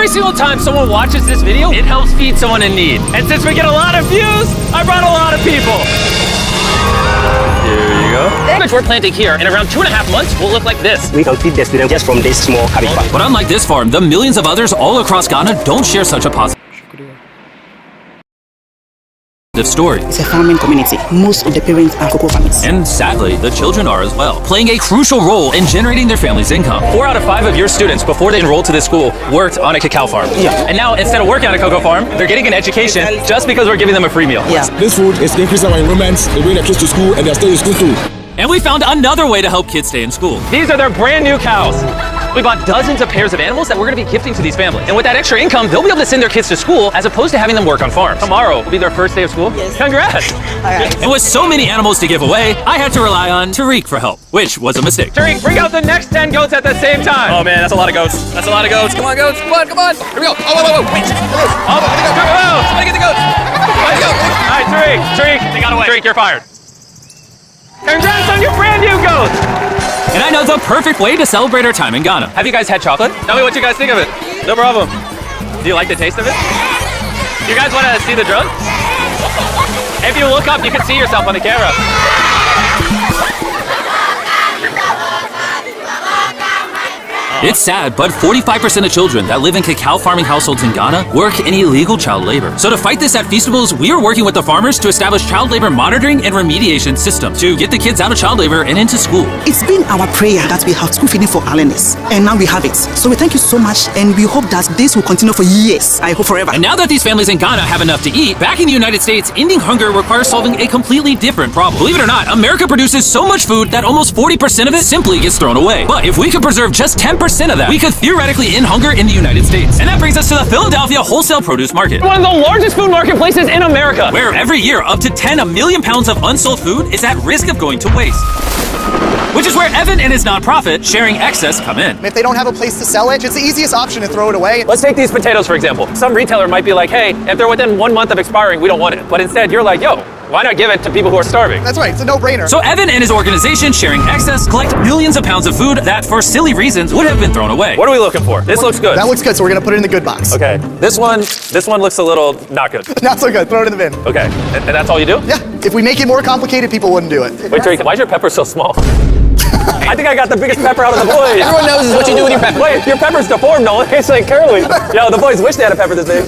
Every single time someone watches this video, it helps feed someone in need. And since we get a lot of views, I brought a lot of people. Here you go. Which we're planting here, in around 2.5 months, will look like this. We can feed the students just from this small cabbage farm. But unlike this farm, the millions of others all across Ghana don't share such a positive story. It's a farming community. Most of the parents are cocoa farmers. And sadly, the children are as well, playing a crucial role in generating their family's income. 4 out of 5 of your students, before they enrolled to this school, worked on a cacao farm. Yeah. And now, instead of working on a cocoa farm, they're getting an education just because we're giving them a free meal. Yeah. This food is increasing our enrollment, they bring their kids to school, and they're staying in school too. And we found another way to help kids stay in school. These are their brand new cows. We bought dozens of pairs of animals that we're going to be gifting to these families. And with that extra income, they'll be able to send their kids to school as opposed to having them work on farms. Tomorrow will be their first day of school. Yes. Congrats. All right. And with so many animals to give away, I had to rely on Tariq for help, which was a mistake. Tariq, bring out the next 10 goats at the same time. Oh man, that's a lot of goats. That's a lot of goats. Come on, goats. Come on, come on. Here we go. Oh, whoa, whoa, whoa. Wait. Somebody get the goats. Let's go. All right, Tariq, they got away. Tariq, you're fired. Congrats on your brand new goats. And I know the perfect way to celebrate our time in Ghana. Have you guys had chocolate? Tell me what you guys think of it. No problem. Do you like the taste of it? You guys want to see the drug? If you look up, you can see yourself on the camera. It's sad, but 45% of children that live in cacao farming households in Ghana work in illegal child labor. So to fight this at Feastables, we are working with the farmers to establish child labor monitoring and remediation systems to get the kids out of child labor and into school. It's been our prayer that we have school feeding for our learners, and now we have it. So we thank you so much, and we hope that this will continue for years. I hope forever. And now that these families in Ghana have enough to eat, back in the United States, ending hunger requires solving a completely different problem. Believe it or not, America produces so much food that almost 40% of it simply gets thrown away. But if we could preserve just 10% of that, we could theoretically end hunger in the United States. And that brings us to the Philadelphia wholesale produce market, One of the largest food marketplaces in America. where every year up to 10 million pounds of unsold food is at risk of going to waste. Which is where Evan and his nonprofit, Sharing Excess, come in. If they don't have a place to sell it, it's the easiest option to throw it away. Let's take these potatoes, for example. Some retailer might be like, hey, if they're within 1 month of expiring, we don't want it. But instead, you're like, yo, why not give it to people who are starving? That's right, it's a no-brainer. So Evan and his organization, Sharing Excess, collect millions of pounds of food that, for silly reasons, would have been thrown away. What are we looking for? This looks good. That looks good, so we're gonna put it in the good box. Okay, this one looks a little not good. Not so good, throw it in the bin. Okay, and that's all you do? Yeah, if we make it more complicated, people wouldn't do it. Wait, Tariq, why is your pepper so small? I think I got the biggest pepper out of the boys. Everyone knows this is what you do with your pepper. Wait, your pepper's deformed, Nolan. It's like curly. Yo, the boys wish they had a pepper this big.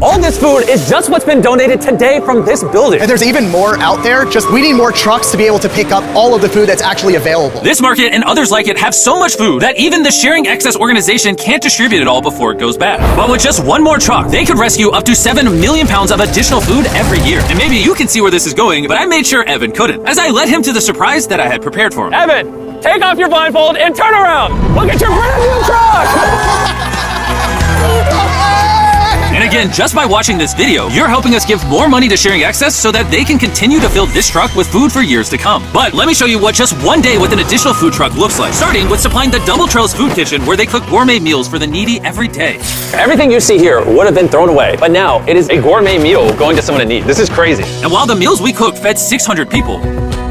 All this food is just what's been donated today from this building. And there's even more out there, just we need more trucks to be able to pick up all of the food that's actually available. This market and others like it have so much food that even the Sharing Excess organization can't distribute it all before it goes bad. But with just one more truck, they could rescue up to 7 million pounds of additional food every year. And maybe you can see where this is going, but I made sure Evan couldn't, as I led him to the surprise that I had prepared for him. Evan, take off your blindfold and turn around. Look at your brand new truck. And again, just by watching this video, you're helping us give more money to Sharing Excess so that they can continue to fill this truck with food for years to come. But let me show you what just one day with an additional food truck looks like, starting with supplying the Double Trails Food Kitchen, where they cook gourmet meals for the needy every day. Everything you see here would have been thrown away, but now it is a gourmet meal going to someone in need. This is crazy. And while the meals we cooked fed 600 people,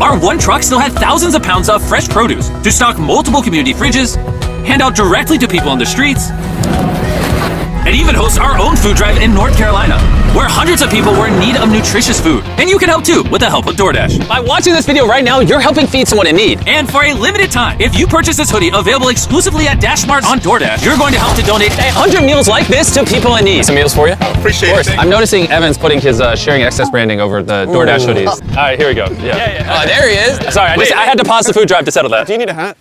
our one truck still had thousands of pounds of fresh produce to stock multiple community fridges, hand out directly to people on the streets, and even host our own food drive in North Carolina, where hundreds of people were in need of nutritious food. And you can help too with the help of DoorDash. By watching this video right now, you're helping feed someone in need. And for a limited time, if you purchase this hoodie available exclusively at Dashmart on DoorDash, you're going to help to donate 100 meals like this to people in need. Some meals for you? Appreciate it. I'm noticing Evan's putting his Sharing Excess branding over the DoorDash hoodies. All right, here we go. Yeah. Oh, there he is. Sorry, I had to pause the food drive to settle that. Do you need a hat?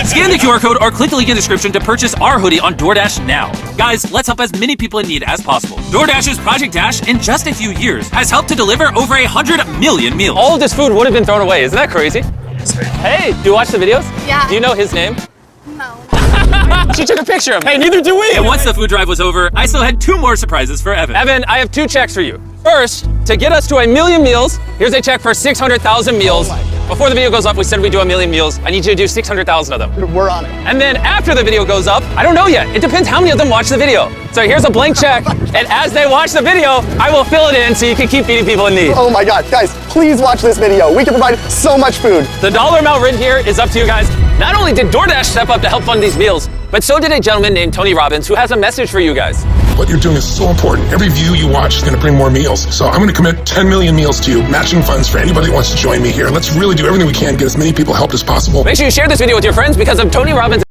Scan the QR code or click the link in the description to purchase our hoodie on DoorDash now. Guys, let's help as many people in need as possible. DoorDash's Project Dash, in just a few years, has helped to deliver over 100 million meals. All of this food would have been thrown away. Isn't that crazy? Hey, do you watch the videos? Yeah. Do you know his name? No. She took a picture of him. Hey, neither do we. And once the food drive was over, I still had 2 more surprises for Evan. Evan, I have 2 checks for you. First, to get us to 1 million meals, here's a check for 600,000 meals. Before the video goes up, we said we'd do 1 million meals. I need you to do 600,000 of them. We're on it. And then after the video goes up, I don't know yet. It depends how many of them watch the video. So here's a blank check, and as they watch the video, I will fill it in so you can keep feeding people in need. Oh my God, guys, please watch this video. We can provide so much food. The dollar amount written here is up to you guys. Not only did DoorDash step up to help fund these meals, But so did a gentleman named Tony Robbins who has a message for you guys. What you're doing is so important. Every view you watch is going to bring more meals. So I'm going to commit 10 million meals to you, matching funds for anybody who wants to join me here. Let's really do everything we can to get as many people helped as possible. Make sure you share this video with your friends because of Tony Robbins.